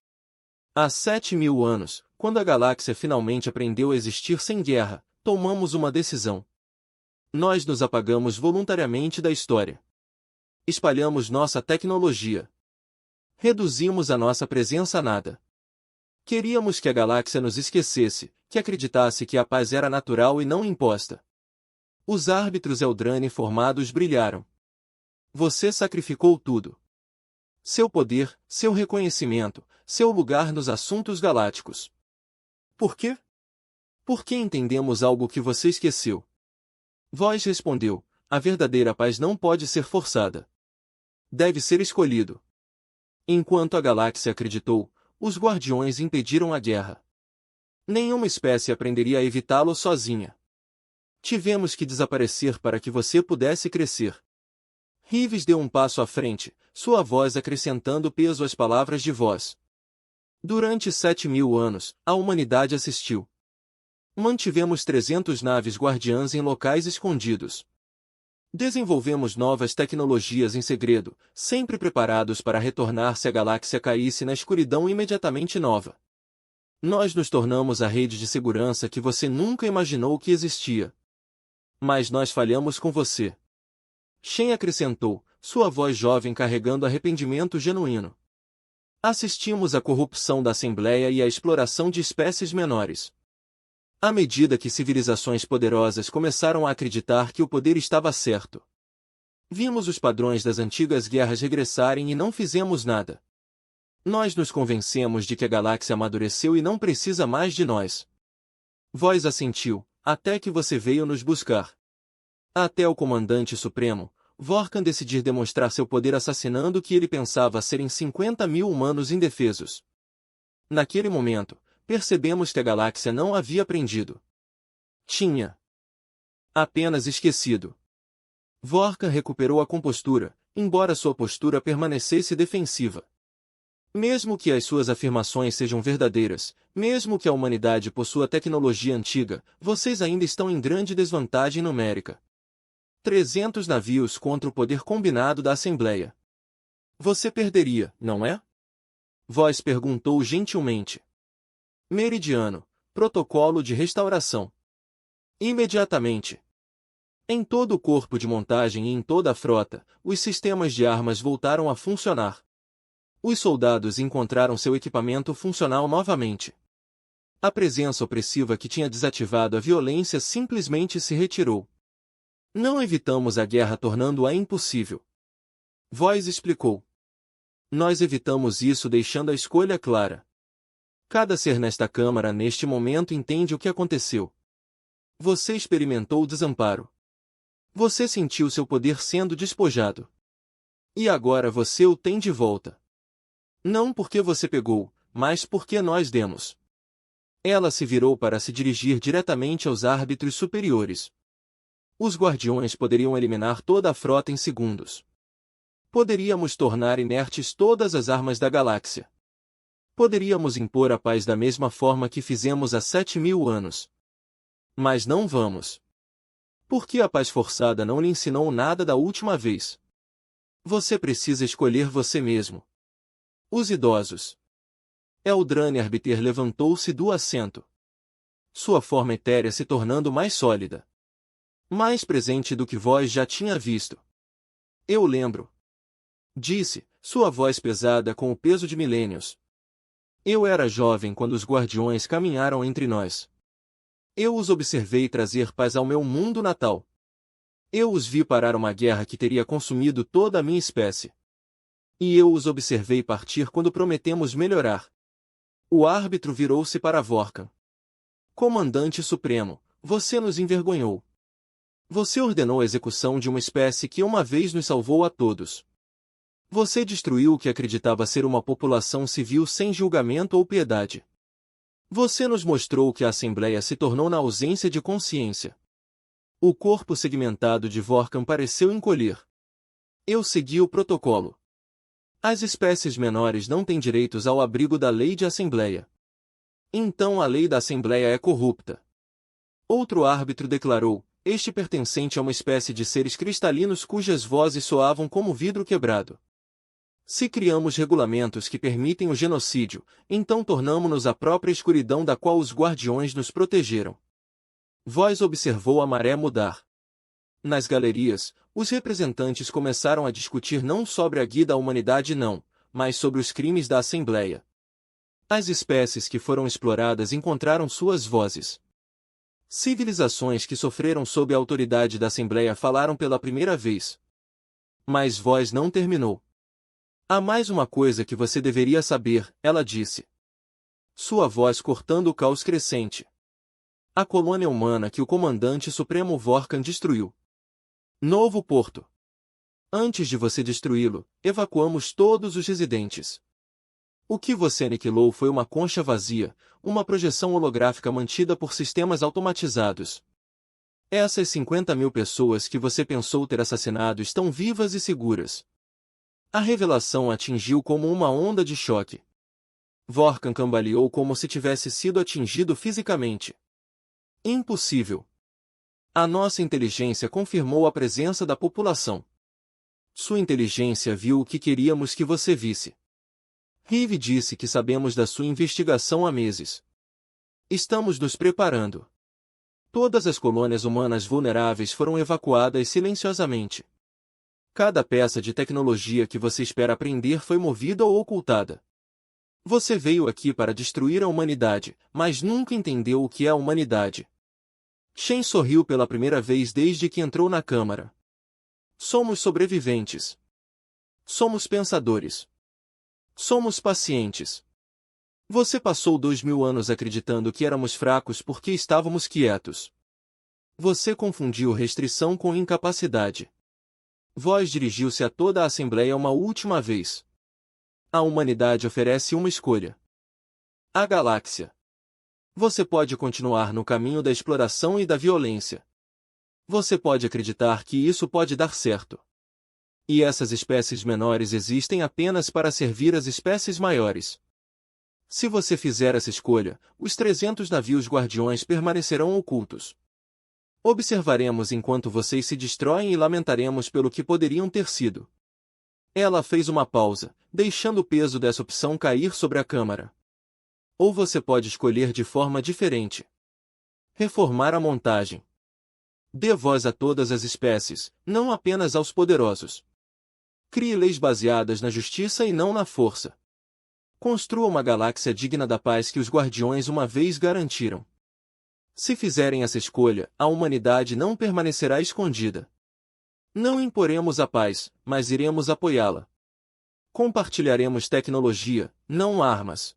Há 7.000 anos, quando a galáxia finalmente aprendeu a existir sem guerra, tomamos uma decisão. Nós nos apagamos voluntariamente da história. Espalhamos nossa tecnologia. Reduzimos a nossa presença a nada. Queríamos que a galáxia nos esquecesse, que acreditasse que a paz era natural e não imposta. Os árbitros Eldrani formados brilharam. Você sacrificou tudo. Seu poder, seu reconhecimento, seu lugar nos assuntos galácticos. Por quê? Porque entendemos algo que você esqueceu. Voz respondeu, a verdadeira paz não pode ser forçada. Deve ser escolhido. Enquanto a galáxia acreditou, os guardiões impediram a guerra. Nenhuma espécie aprenderia a evitá-lo sozinha. Tivemos que desaparecer para que você pudesse crescer. Rives deu um passo à frente, sua voz acrescentando peso às palavras de Voz. Durante 7.000 anos, a humanidade assistiu. Mantivemos 300 naves guardiãs em locais escondidos. Desenvolvemos novas tecnologias em segredo, sempre preparados para retornar se a galáxia caísse na escuridão imediatamente nova. Nós nos tornamos a rede de segurança que você nunca imaginou que existia. Mas nós falhamos com você. Shen acrescentou, sua voz jovem carregando arrependimento genuíno. Assistimos à corrupção da Assembleia e à exploração de espécies menores. À medida que civilizações poderosas começaram a acreditar que o poder estava certo. Vimos os padrões das antigas guerras regressarem e não fizemos nada. Nós nos convencemos de que a galáxia amadureceu e não precisa mais de nós. Voz assentiu, até que você veio nos buscar. Até o comandante supremo, Vorkan decidir demonstrar seu poder assassinando o que ele pensava serem 50.000 humanos indefesos. Naquele momento, percebemos que a galáxia não havia aprendido. Tinha apenas esquecido. Vorkan recuperou a compostura, embora sua postura permanecesse defensiva. Mesmo que as suas afirmações sejam verdadeiras, mesmo que a humanidade possua tecnologia antiga, vocês ainda estão em grande desvantagem numérica. 300 navios contra o poder combinado da Assembleia. Você perderia, não é? Voz perguntou gentilmente. Meridiano, protocolo de restauração. Imediatamente. Em todo o corpo de montagem e em toda a frota, os sistemas de armas voltaram a funcionar. Os soldados encontraram seu equipamento funcional novamente. A presença opressiva que tinha desativado a violência simplesmente se retirou. Não evitamos a guerra tornando-a impossível. Voz explicou. Nós evitamos isso deixando a escolha clara. Cada ser nesta câmara neste momento entende o que aconteceu. Você experimentou o desamparo. Você sentiu seu poder sendo despojado. E agora você o tem de volta. Não porque você pegou, mas porque nós demos. Ela se virou para se dirigir diretamente aos árbitros superiores. Os guardiões poderiam eliminar toda a frota em segundos. Poderíamos tornar inertes todas as armas da galáxia. Poderíamos impor a paz da mesma forma que fizemos há 7.000 anos. Mas não vamos. Porque a paz forçada não lhe ensinou nada da última vez. Você precisa escolher você mesmo. Os idosos. Eldrane Arbiter levantou-se do assento. Sua forma etérea se tornando mais sólida. Mais presente do que Voz já tinha visto. Eu lembro. Disse, sua voz pesada com o peso de milênios. Eu era jovem quando os guardiões caminharam entre nós. Eu os observei trazer paz ao meu mundo natal. Eu os vi parar uma guerra que teria consumido toda a minha espécie. E eu os observei partir quando prometemos melhorar. O árbitro virou-se para Vorkan. Comandante Supremo, você nos envergonhou. Você ordenou a execução de uma espécie que uma vez nos salvou a todos. Você destruiu o que acreditava ser uma população civil sem julgamento ou piedade. Você nos mostrou que a Assembleia se tornou na ausência de consciência. O corpo segmentado de Vorkan pareceu encolher. Eu segui o protocolo. As espécies menores não têm direitos ao abrigo da lei de Assembleia. Então a lei da Assembleia é corrupta. Outro árbitro declarou, este pertencente a uma espécie de seres cristalinos cujas vozes soavam como vidro quebrado. Se criamos regulamentos que permitem o genocídio, então tornamo-nos a própria escuridão da qual os guardiões nos protegeram. Voz observou a maré mudar. Nas galerias, os representantes começaram a discutir não sobre a guia da humanidade não, mas sobre os crimes da Assembleia. As espécies que foram exploradas encontraram suas vozes. Civilizações que sofreram sob a autoridade da Assembleia falaram pela primeira vez. Mas Voz não terminou. Há mais uma coisa que você deveria saber, ela disse. Sua voz cortando o caos crescente. A colônia humana que o comandante supremo Vorkan destruiu. Novo Porto. Antes de você destruí-lo, evacuamos todos os residentes. O que você aniquilou foi uma concha vazia, uma projeção holográfica mantida por sistemas automatizados. Essas 50.000 pessoas que você pensou ter assassinado estão vivas e seguras. A revelação atingiu como uma onda de choque. Vorkan cambaleou como se tivesse sido atingido fisicamente. Impossível. A nossa inteligência confirmou a presença da população. Sua inteligência viu o que queríamos que você visse. Rive disse que sabemos da sua investigação há meses. Estamos nos preparando. Todas as colônias humanas vulneráveis foram evacuadas silenciosamente. Cada peça de tecnologia que você espera aprender foi movida ou ocultada. Você veio aqui para destruir a humanidade, mas nunca entendeu o que é a humanidade. Shen sorriu pela primeira vez desde que entrou na Câmara. Somos sobreviventes. Somos pensadores. Somos pacientes. Você passou 2.000 anos acreditando que éramos fracos porque estávamos quietos. Você confundiu restrição com incapacidade. Voz dirigiu-se a toda a Assembleia uma última vez. A humanidade oferece uma escolha. A galáxia. Você pode continuar no caminho da exploração e da violência. Você pode acreditar que isso pode dar certo. E essas espécies menores existem apenas para servir as espécies maiores. Se você fizer essa escolha, os 300 navios guardiões permanecerão ocultos. Observaremos enquanto vocês se destroem e lamentaremos pelo que poderiam ter sido. Ela fez uma pausa, deixando o peso dessa opção cair sobre a Câmara. Ou você pode escolher de forma diferente. Reformar a montagem. Dê voz a todas as espécies, não apenas aos poderosos. Crie leis baseadas na justiça e não na força. Construa uma galáxia digna da paz que os guardiões uma vez garantiram. Se fizerem essa escolha, a humanidade não permanecerá escondida. Não imporemos a paz, mas iremos apoiá-la. Compartilharemos tecnologia, não armas.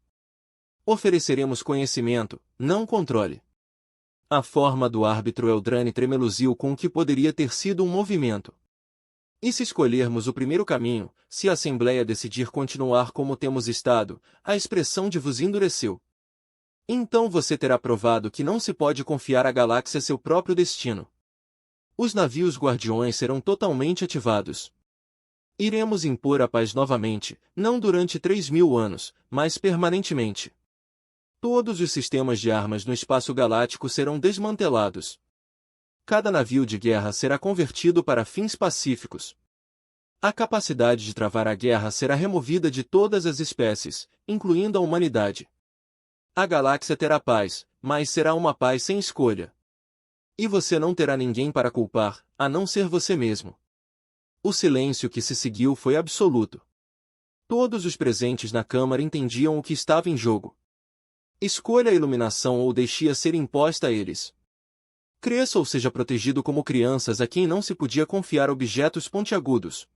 Ofereceremos conhecimento, não controle. A forma do árbitro Eldrani tremeluziu com o que poderia ter sido um movimento. E se escolhermos o primeiro caminho, se a Assembleia decidir continuar como temos estado, a expressão de vos endureceu. Então você terá provado que não se pode confiar à galáxia seu próprio destino. Os navios guardiões serão totalmente ativados. Iremos impor a paz novamente, não durante 3.000 anos, mas permanentemente. Todos os sistemas de armas no espaço galáctico serão desmantelados. Cada navio de guerra será convertido para fins pacíficos. A capacidade de travar a guerra será removida de todas as espécies, incluindo a humanidade. A galáxia terá paz, mas será uma paz sem escolha. E você não terá ninguém para culpar, a não ser você mesmo. O silêncio que se seguiu foi absoluto. Todos os presentes na Câmara entendiam o que estava em jogo. Escolha a iluminação ou deixe-a ser imposta a eles. Cresça ou seja protegido como crianças a quem não se podia confiar objetos pontiagudos.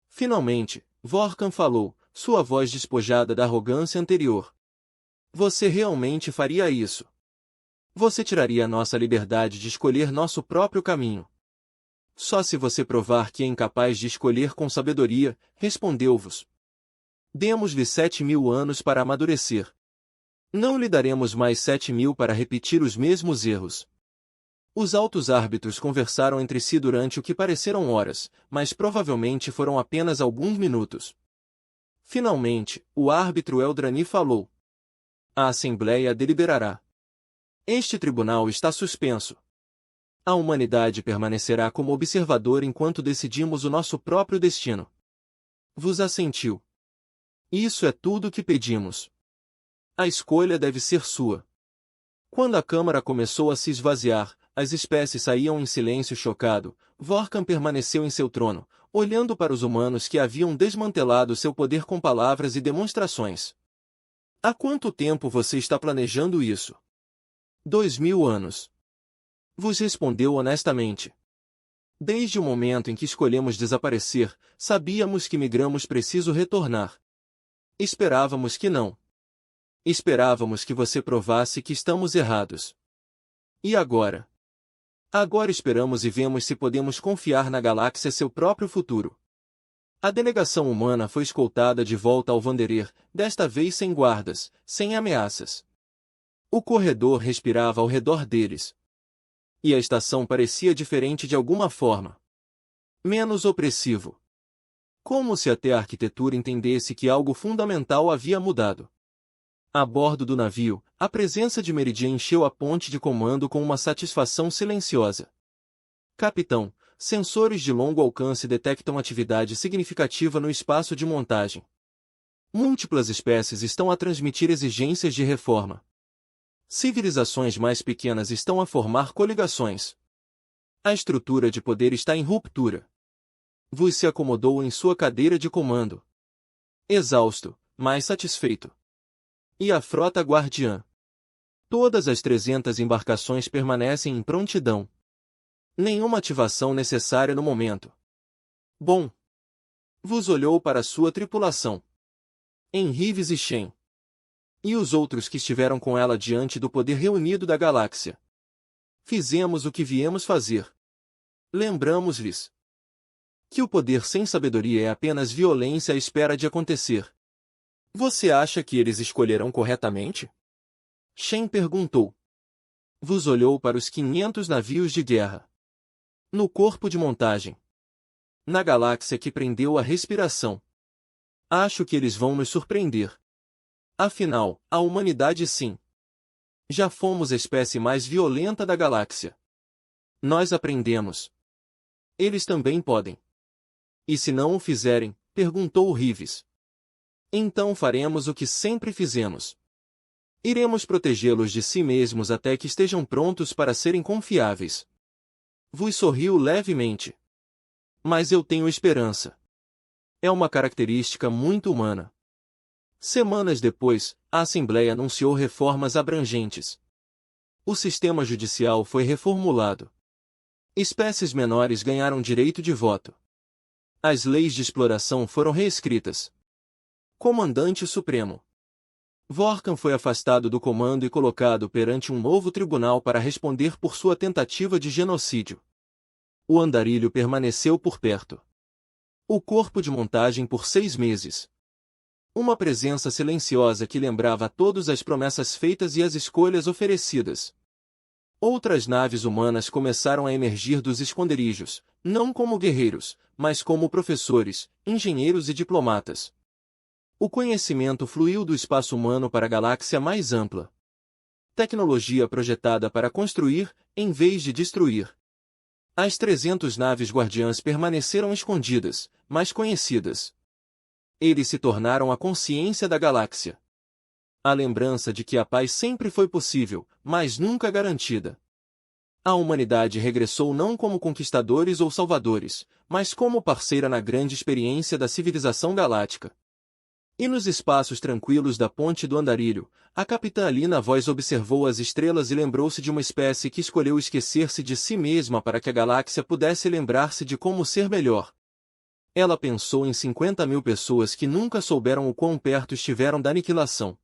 Finalmente, Vorkan falou, sua voz despojada da arrogância anterior. Você realmente faria isso? Você tiraria a nossa liberdade de escolher nosso próprio caminho. Só se você provar que é incapaz de escolher com sabedoria, respondeu-vos. Demos-lhe 7.000 anos para amadurecer. Não lhe daremos mais 7.000 para repetir os mesmos erros. Os altos árbitros conversaram entre si durante o que pareceram horas, mas provavelmente foram apenas alguns minutos. Finalmente, o árbitro Eldrani falou. A Assembleia deliberará. Este tribunal está suspenso. A humanidade permanecerá como observador enquanto decidimos o nosso próprio destino. Vos assentiu. Isso é tudo o que pedimos. A escolha deve ser sua. Quando a Câmara começou a se esvaziar, as espécies saíam em silêncio chocado. Vorkan permaneceu em seu trono, olhando para os humanos que haviam desmantelado seu poder com palavras e demonstrações. Há quanto tempo você está planejando isso? 2.000 anos. Vos respondeu honestamente. Desde o momento em que escolhemos desaparecer, sabíamos que migramos preciso retornar. Esperávamos que não. Esperávamos que você provasse que estamos errados. E agora? Agora esperamos e vemos se podemos confiar na galáxia seu próprio futuro. A delegação humana foi escoltada de volta ao Vanderer, desta vez sem guardas, sem ameaças. O corredor respirava ao redor deles. E a estação parecia diferente de alguma forma. Menos opressivo. Como se até a arquitetura entendesse que algo fundamental havia mudado. A bordo do navio, a presença de Meridian encheu a ponte de comando com uma satisfação silenciosa. Capitão, sensores de longo alcance detectam atividade significativa no espaço de montagem. Múltiplas espécies estão a transmitir exigências de reforma. Civilizações mais pequenas estão a formar coligações. A estrutura de poder está em ruptura. Vos se acomodou em sua cadeira de comando. Exausto, mas satisfeito. E a frota guardiã. Todas as 300 embarcações permanecem em prontidão. Nenhuma ativação necessária no momento. Bom. Vos olhou para sua tripulação. Henrives e Shen. E os outros que estiveram com ela diante do poder reunido da galáxia. Fizemos o que viemos fazer. Lembramos-lhes que o poder sem sabedoria é apenas violência à espera de acontecer. Você acha que eles escolherão corretamente? Shen perguntou. Vos olhou para os 500 navios de guerra. No corpo de montagem. Na galáxia que prendeu a respiração. Acho que eles vão nos surpreender. Afinal, a humanidade sim. Já fomos a espécie mais violenta da galáxia. Nós aprendemos. Eles também podem. E se não o fizerem, perguntou Rives. Então faremos o que sempre fizemos. Iremos protegê-los de si mesmos até que estejam prontos para serem confiáveis. Vos sorriu levemente. Mas eu tenho esperança. É uma característica muito humana. Semanas depois, a Assembleia anunciou reformas abrangentes. O sistema judicial foi reformulado. Espécies menores ganharam direito de voto. As leis de exploração foram reescritas. Comandante Supremo. Vorkan foi afastado do comando e colocado perante um novo tribunal para responder por sua tentativa de genocídio. O andarilho permaneceu por perto. O corpo de montagem por 6 meses. Uma presença silenciosa que lembrava a todos as promessas feitas e as escolhas oferecidas. Outras naves humanas começaram a emergir dos esconderijos, não como guerreiros, mas como professores, engenheiros e diplomatas. O conhecimento fluiu do espaço humano para a galáxia mais ampla. Tecnologia projetada para construir, em vez de destruir. As 300 naves guardiãs permaneceram escondidas, mas conhecidas. Eles se tornaram a consciência da galáxia. A lembrança de que a paz sempre foi possível, mas nunca garantida. A humanidade regressou não como conquistadores ou salvadores, mas como parceira na grande experiência da civilização galáctica. E nos espaços tranquilos da ponte do andarilho, a capitã Alina Voz observou as estrelas e lembrou-se de uma espécie que escolheu esquecer-se de si mesma para que a galáxia pudesse lembrar-se de como ser melhor. Ela pensou em 50.000 pessoas que nunca souberam o quão perto estiveram da aniquilação.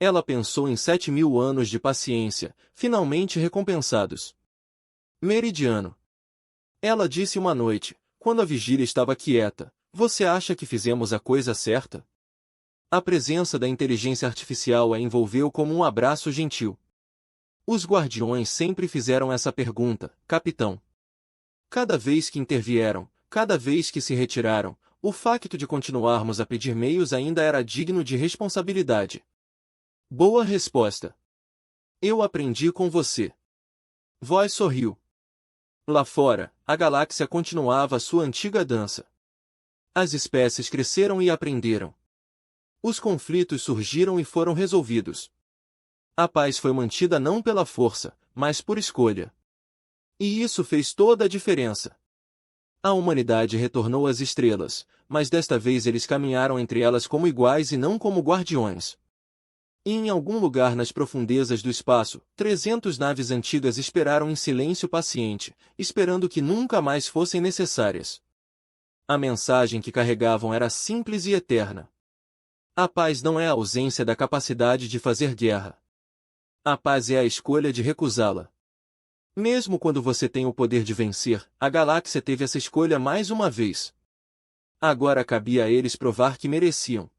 Ela pensou em 7.000 anos de paciência, finalmente recompensados. Meridiano. Ela disse uma noite, quando a vigília estava quieta, você acha que fizemos a coisa certa? A presença da inteligência artificial a envolveu como um abraço gentil. Os guardiões sempre fizeram essa pergunta, capitão. Cada vez que intervieram, cada vez que se retiraram, o facto de continuarmos a pedir meios ainda era digno de responsabilidade. Boa resposta. Eu aprendi com você. Voz sorriu. Lá fora, a galáxia continuava sua antiga dança. As espécies cresceram e aprenderam. Os conflitos surgiram e foram resolvidos. A paz foi mantida não pela força, mas por escolha. E isso fez toda a diferença. A humanidade retornou às estrelas, mas desta vez eles caminharam entre elas como iguais e não como guardiões. E em algum lugar nas profundezas do espaço, 300 naves antigas esperaram em silêncio paciente, esperando que nunca mais fossem necessárias. A mensagem que carregavam era simples e eterna. A paz não é a ausência da capacidade de fazer guerra. A paz é a escolha de recusá-la. Mesmo quando você tem o poder de vencer, a galáxia teve essa escolha mais uma vez. Agora cabia a eles provar que mereciam.